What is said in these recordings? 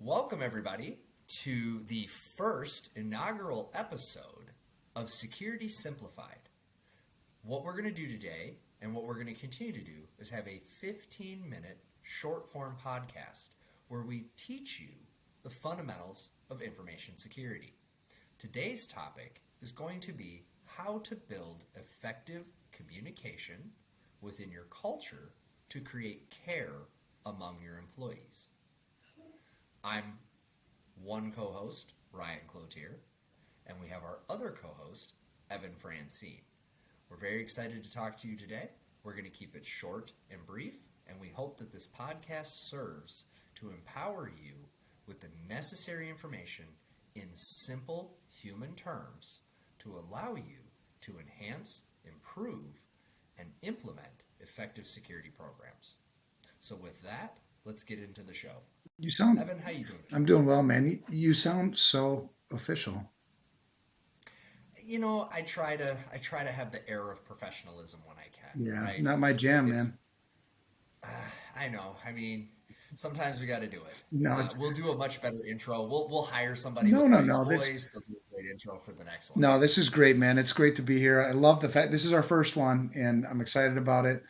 Welcome, everybody, to the first inaugural episode of Security Simplified. What we're going to do today and what we're going to continue to do is have a 15-minute short-form podcast where we teach you the fundamentals of information security. Today's topic is going to be how to build effective communication within your culture to create care among your employees. I'm one co-host, Ryan Cloutier, and we have our other co-host, Evan Francine. We're very excited to talk to you today. We're going to keep it short and brief, and we hope that this podcast serves to empower you with the necessary information in simple human terms to allow you to enhance, improve, and implement effective security programs. So with that, let's get into the show. Evan, how you doing? I'm doing well, man. You sound so official. You know, I try to have the air of professionalism when I can, Yeah, right? not my jam, It's man. I know. I mean, sometimes we got to do it. No, it's We'll do a much better intro. We'll hire somebody no, with a no, nice no. That's voice. They'll do a great intro for the next one. no. This is great, man. It's great to be here. I love the fact this is our first one, and I'm excited about it.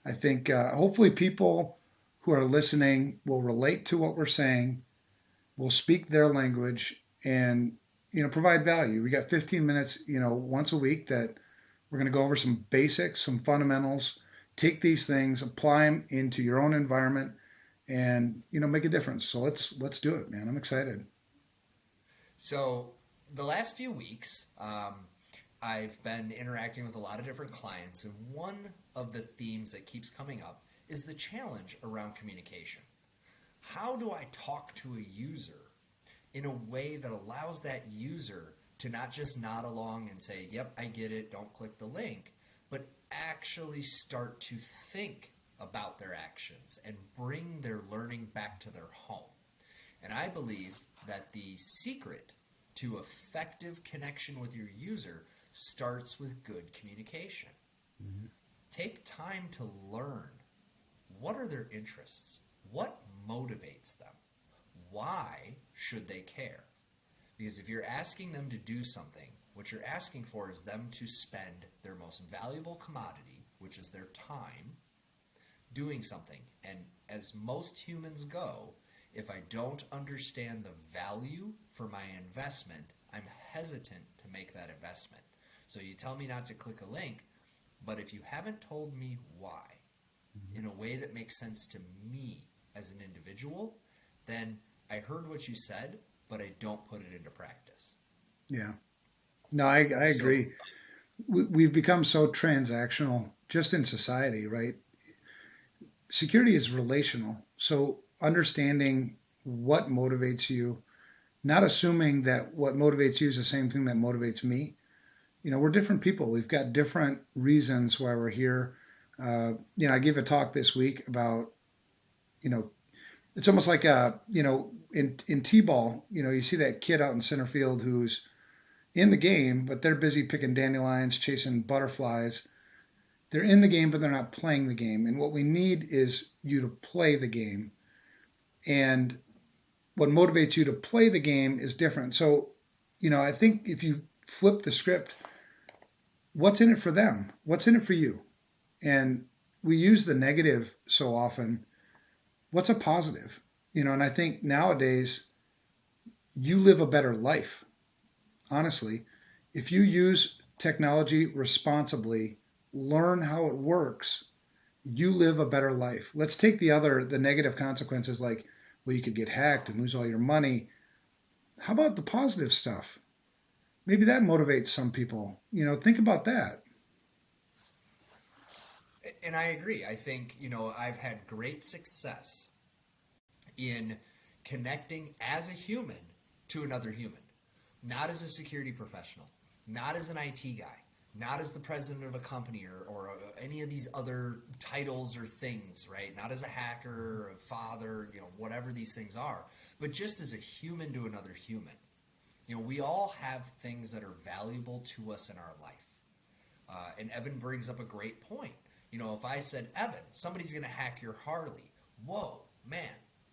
I think hopefully people who are listening will relate to what we're saying, will speak their language, and provide value. We got 15 minutes, once a week that we're going to go over some basics, some fundamentals. Take these things, apply them into your own environment, and make a difference. So let's do it, man. I'm excited. So the last few weeks, I've been interacting with a lot of different clients, and one of the themes that keeps coming up is the challenge around communication. How do I talk to a user in a way that allows that user to not just nod along and say, yep, I get it, don't click the link, but actually start to think about their actions and bring their learning back to their home? And I believe that the secret to effective connection with your user starts with good communication. Mhm. Take time to learn. What are their interests? What motivates them? Why should they care? Because if you're asking them to do something, what you're asking for is them to spend their most valuable commodity, which is their time, doing something. And as most humans go, if I don't understand the value for my investment, I'm hesitant to make that investment. So you tell me not to click a link, but if you haven't told me why, in a way that makes sense to me as an individual, then I heard what you said, but I don't put it into practice. Yeah. No, I So, agree. We've become so transactional just in society, right? Security is relational. So understanding what motivates you, not assuming that what motivates you is the same thing that motivates me. We're different people. We've got different reasons why we're here. I gave a talk this week about, you know, it's almost like in t-ball, you see that kid out in center field who's in the game, but they're busy picking dandelions, chasing butterflies. They're in the game, but they're not playing the game. And what we need is you to play the game. And what motivates you to play the game is different. So, I think if you flip the script, what's in it for them? What's in it for you? And we use the negative so often. What's a positive? And I think nowadays you live a better life. Honestly, if you use technology responsibly, learn how it works, you live a better life. Let's take the negative consequences like, well, you could get hacked and lose all your money. How about the positive stuff? Maybe that motivates some people. Think about that. and I agree. I think, I've had great success in connecting as a human to another human, not as a security professional, not as an IT guy, not as the president of a company or any of these other titles or things, right? Not as a hacker, a father, whatever these things are, but just as a human to another human. We all have things that are valuable to us in our life. And Evan brings up a great point. If I said, Evan, somebody's going to hack your Harley. Whoa, man,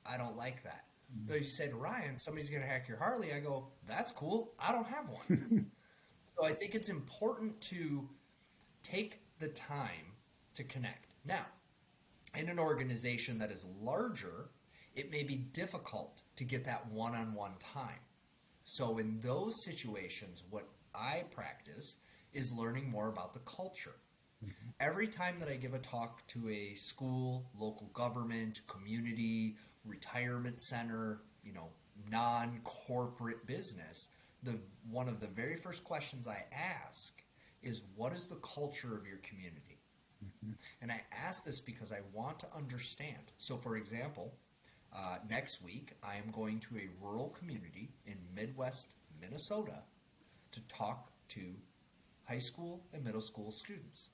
I don't like that. But if you say to Ryan, somebody's going to hack your Harley, I go, that's cool. I don't have one. So I think it's important to take the time to connect. Now, in an organization that is larger, it may be difficult to get that one-on-one time. So in those situations, what I practice is learning more about the culture. Every time that I give a talk to a school, local government, community, retirement center, non-corporate business, one of the very first questions I ask is, what is the culture of your community? And I ask this because I want to understand. So for example, next week I am going to a rural community in Midwest Minnesota to talk to high school and middle school students.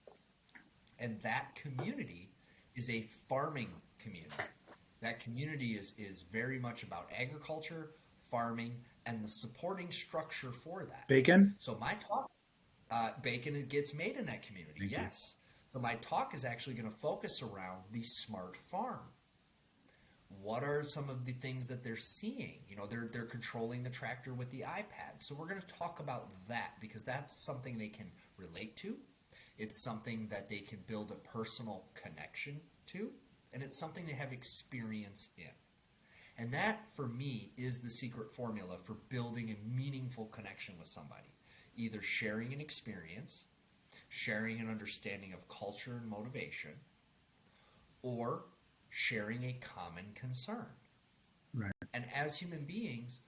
And that community is a farming community. That community is very much about agriculture, farming, and the supporting structure for that. Bacon? So my talk, bacon gets made in that community, Thank you. yes. So my talk is actually going to focus around the smart farm. What are some of the things that they're seeing? They're controlling the tractor with the iPad. So we're going to talk about that because that's something they can relate to. It's something that they can build a personal connection to, and it's something they have experience in. And that, for me, is the secret formula for building a meaningful connection with somebody. Either sharing an experience, sharing an understanding of culture and motivation, or sharing a common concern. Right. And as human beings,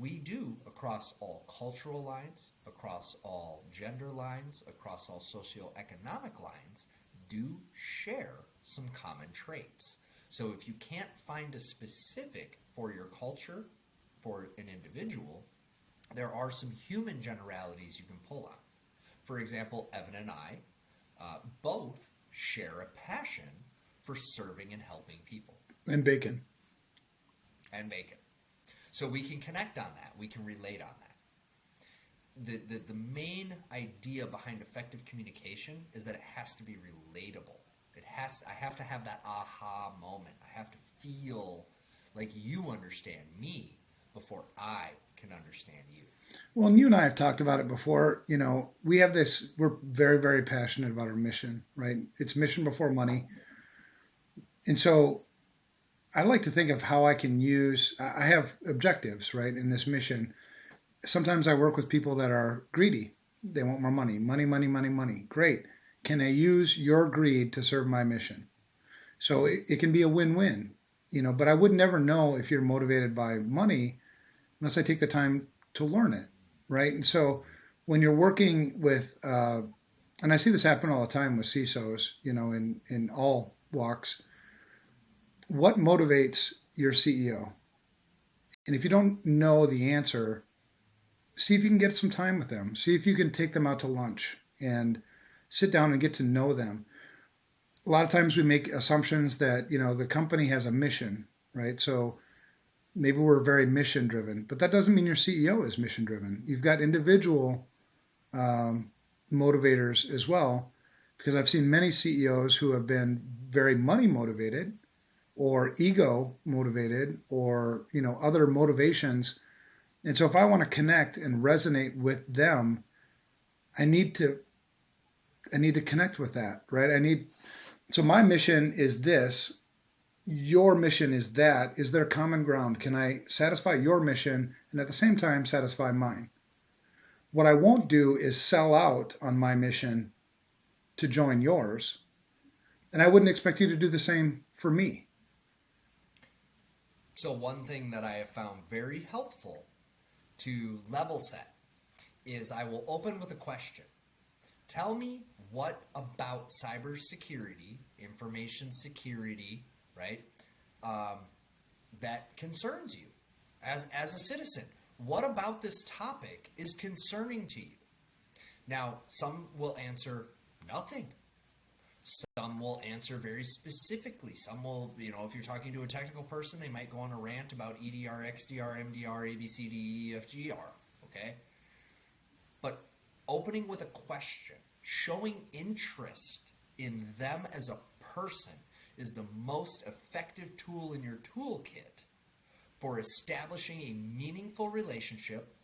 we do, across all cultural lines, across all gender lines, across all socioeconomic lines, do share some common traits. So if you can't find a specific for your culture, for an individual, there are some human generalities you can pull on. For example, Evan and I both share a passion for serving and helping people. And bacon. And bacon. So we can connect on that. We can relate on that. The main idea behind effective communication is that it has to be relatable. I have to have that aha moment. I have to feel like you understand me before I can understand you. Well, and you and I have talked about it before. We have this, we're very, very passionate about our mission, right? It's mission before money. And so I like to think of how I can I have objectives, right, in this mission. Sometimes I work with people that are greedy. They want more money, money, money, money, money. Great. Can I use your greed to serve my mission? So it can be a win-win, but I would never know if you're motivated by money unless I take the time to learn it, right? And so when you're working with, and I see this happen all the time with CISOs, in all walks, what motivates your CEO? And if you don't know the answer, see if you can get some time with them. See if you can take them out to lunch and sit down and get to know them. A lot of times we make assumptions that, the company has a mission, right? So maybe we're very mission driven, but that doesn't mean your CEO is mission driven. You've got individual motivators as well, because I've seen many CEOs who have been very money motivated or ego motivated or, other motivations. And so if I want to connect and resonate with them, I need to connect with that, right? So my mission is this, your mission is that. Is there common ground? Can I satisfy your mission and at the same time satisfy mine? What I won't do is sell out on my mission to join yours. And I wouldn't expect you to do the same for me. So one thing that I have found very helpful to level set is I will open with a question. Tell me what about cybersecurity, information security, right, that concerns you as a citizen. What about this topic is concerning to you? Now, some will answer nothing. Some will answer very specifically. Some will, if you're talking to a technical person, they might go on a rant about EDR, XDR, MDR, ABCD, EFGR, okay? But opening with a question, showing interest in them as a person is the most effective tool in your toolkit for establishing a meaningful relationship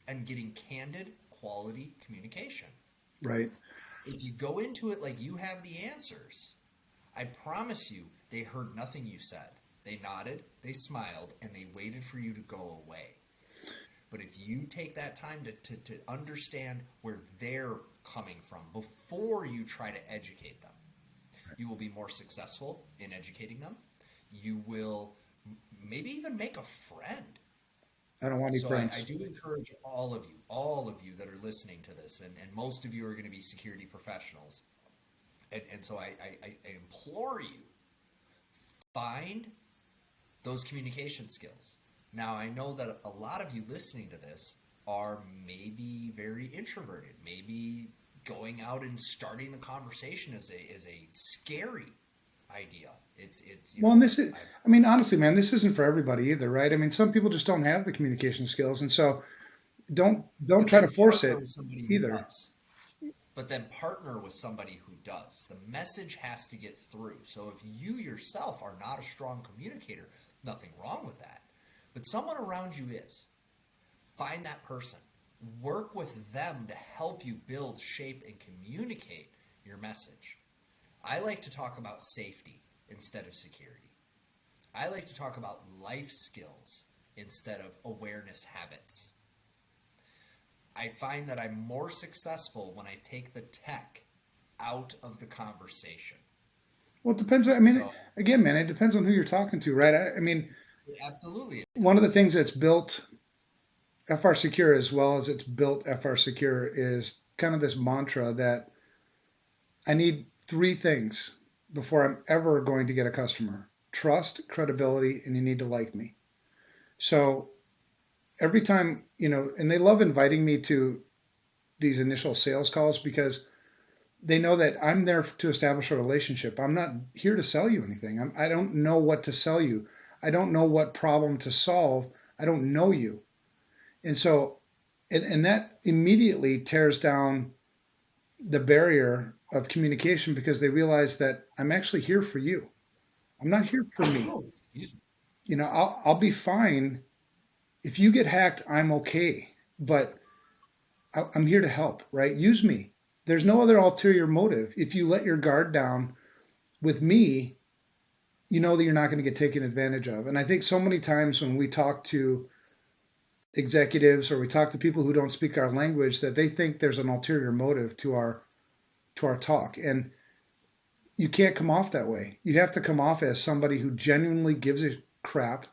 and getting candid, quality communication. Right. If you go into it like you have the answers, I promise you they heard nothing you said. They nodded, they smiled, and they waited for you to go away. But if you take that time to understand where they're coming from before you try to educate them, you will be more successful in educating them. You will maybe even make a friend. I don't want any So friends. I do encourage all of you that are listening to this, and most of you are going to be security professionals. And so I implore you, find those communication skills. Now, I know that a lot of you listening to this are maybe very introverted. Maybe going out and starting the conversation is a scary idea. It's Well, and this is, I mean, honestly, man, this isn't for everybody either, right? I mean, some people just don't have the communication skills, and so don't but try then to force partner it with somebody who either. does. But then partner with somebody who does. The message has to get through. So if you yourself are not a strong communicator, nothing wrong with that. But someone around you is. Find that person. Work with them to help you build, shape, and communicate your message. I like to talk about safety instead of security. I like to talk about life skills instead of awareness habits. I find that I'm more successful when I take the tech out of the conversation. Well, it depends. I mean, So, again, man, it depends on who you're talking to, right? I mean, absolutely it one of the does. things that's built FR Secure as well as it's built FR Secure is kind of this mantra that I need three things before I'm ever going to get a customer: trust, credibility, and you need to like me. So every time, and they love inviting me to these initial sales calls because they know that I'm there to establish a relationship. I'm not here to sell you anything. I don't know what to sell you. I don't know what problem to solve. I don't know you. And so, and that immediately tears down the barrier of communication because they realize that I'm actually here for you. I'm not here for me. Oh, excuse me. I'll be fine. If you get hacked, I'm okay. But I'm here to help, right? Use me. There's no other ulterior motive. If you let your guard down with me, you know that you're not going to get taken advantage of. And I think so many times when we talk to executives or we talk to people who don't speak our language that they think there's an ulterior motive to our talk. And you can't come off that way. You have to come off as somebody who genuinely gives a crap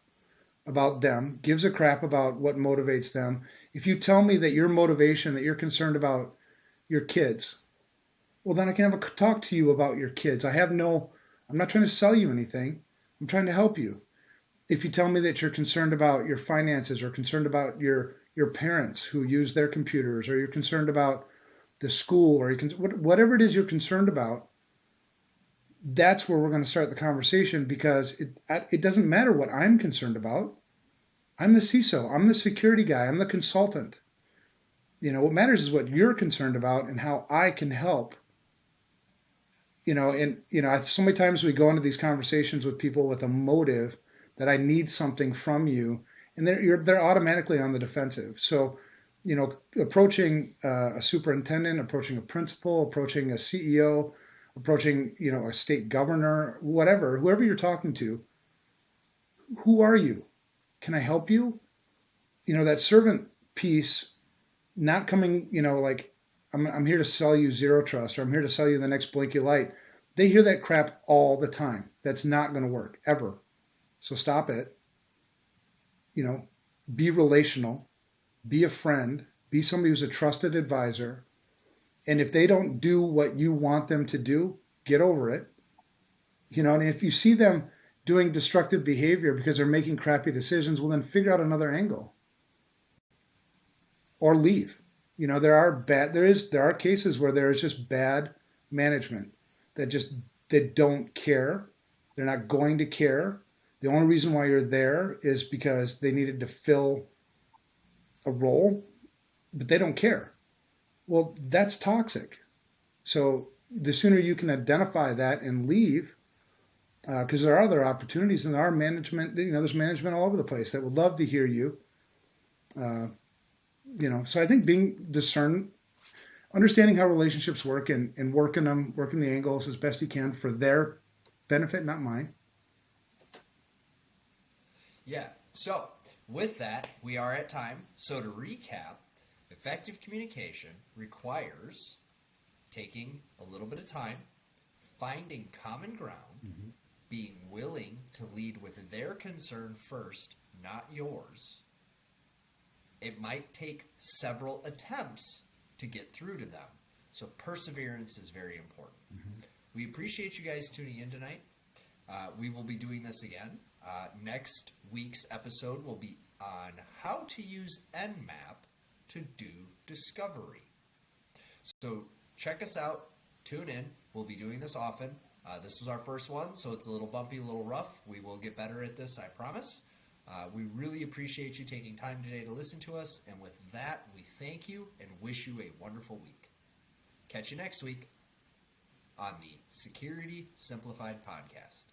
about them, gives a crap about what motivates them. If you tell me that your motivation, that you're concerned about your kids, well, then I can have a talk to you about your kids. I'm not trying to sell you anything. I'm trying to help you. If you tell me that you're concerned about your finances or concerned about your parents who use their computers, or you're concerned about the school, or whatever it is you're concerned about, that's where we're going to start the conversation because it doesn't matter what I'm concerned about. I'm the CISO. I'm the security guy. I'm the consultant. What matters is what you're concerned about and how I can help. So many times we go into these conversations with people with a motive that I need something from you, and they're automatically on the defensive. So, approaching a superintendent, approaching a principal, approaching a CEO, approaching a state governor, whoever you're talking to, who are you? Can I help you? That servant piece, not coming, like I'm here to sell you zero trust, or I'm here to sell you the next blinky light. They hear that crap all the time. That's not going to work ever. So stop it. Be relational, be a friend, be somebody who's a trusted advisor. And if they don't do what you want them to do, get over it. And if you see them doing destructive behavior because they're making crappy decisions, well, then figure out another angle or leave. There are cases where there is just bad management that don't care. They're not going to care. The only reason why you're there is because they needed to fill a role, but they don't care. Well, that's toxic. So the sooner you can identify that and leave, because there are other opportunities and there are management. There's management all over the place that would love to hear you. So I think being discerned, understanding how relationships work and working the angles as best you can for their benefit, not mine. Yeah. So with that, we are at time. So to recap, effective communication requires taking a little bit of time, finding common ground, being willing to lead with their concern first, not yours. It might take several attempts to get through to them. So perseverance is very important. We appreciate you guys tuning in tonight. We will be doing this again. Next week's episode will be on how to use Nmap to do discovery. So check us out. Tune in. We'll be doing this often. This was our first one, so it's a little bumpy, a little rough. We will get better at this, I promise. We really appreciate you taking time today to listen to us. And with that, we thank you and wish you a wonderful week. Catch you next week on the Security Simplified podcast.